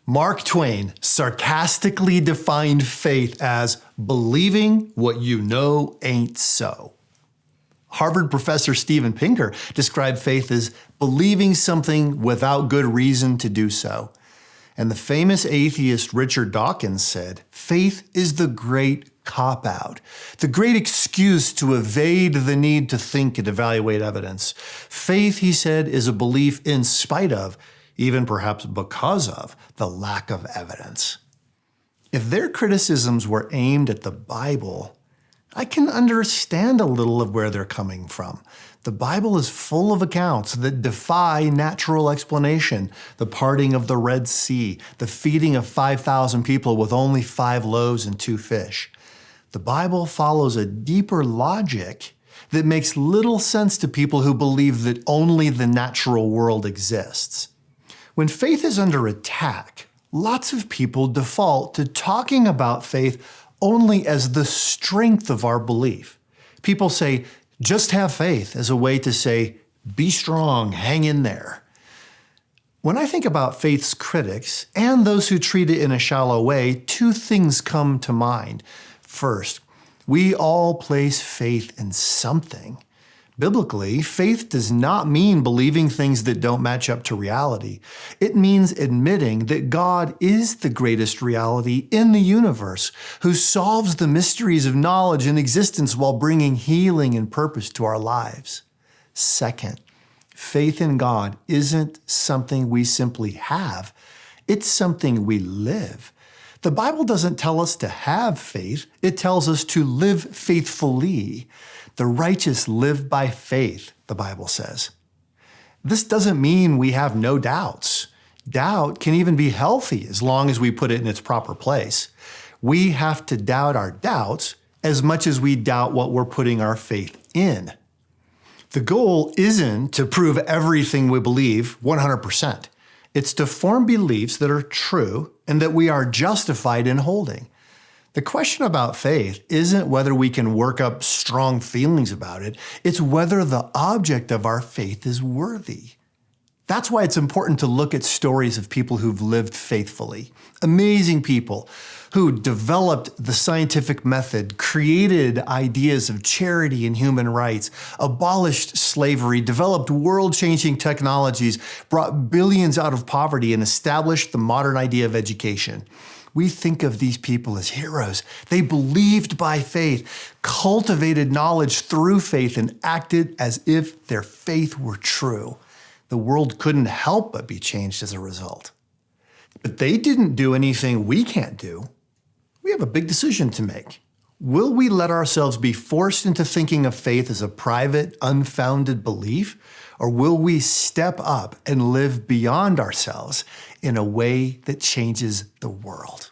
Mark Twain sarcastically defined faith as believing what you know ain't so. Harvard professor Steven Pinker described faith as believing something without good reason to do so. And the famous atheist Richard Dawkins said, faith is the great cop-out, the great excuse to evade the need to think and evaluate evidence. Faith, he said, is a belief in spite of, even perhaps because of, the lack of evidence. If their criticisms were aimed at the Bible, I can understand a little of where they're coming from. The Bible is full of accounts that defy natural explanation. The parting of the Red Sea, the feeding of 5,000 people with only 5 loaves and 2 fish. The Bible follows a deeper logic that makes little sense to people who believe that only the natural world exists. When faith is under attack, lots of people default to talking about faith only as the strength of our belief. People say, just have faith, as a way to say, be strong, hang in there. When I think about faith's critics and those who treat it in a shallow way, 2 things come to mind. First, we all place faith in something. Biblically, faith does not mean believing things that don't match up to reality. It means admitting that God is the greatest reality in the universe, who solves the mysteries of knowledge and existence while bringing healing and purpose to our lives. Second, faith in God isn't something we simply have. It's something we live. The Bible doesn't tell us to have faith. It tells us to live faithfully. The righteous live by faith, the Bible says. This doesn't mean we have no doubts. Doubt can even be healthy as long as we put it in its proper place. We have to doubt our doubts as much as we doubt what we're putting our faith in. The goal isn't to prove everything we believe 100%. It's to form beliefs that are true and that we are justified in holding. The question about faith isn't whether we can work up strong feelings about it. It's whether the object of our faith is worthy. That's why it's important to look at stories of people who've lived faithfully. Amazing people who developed the scientific method, created ideas of charity and human rights, abolished slavery, developed world-changing technologies, brought billions out of poverty, and established the modern idea of education. We think of these people as heroes. They believed by faith, cultivated knowledge through faith, and acted as if their faith were true. The world couldn't help but be changed as a result. But they didn't do anything we can't do. We have a big decision to make. Will we let ourselves be forced into thinking of faith as a private, unfounded belief? Or will we step up and live beyond ourselves in a way that changes the world?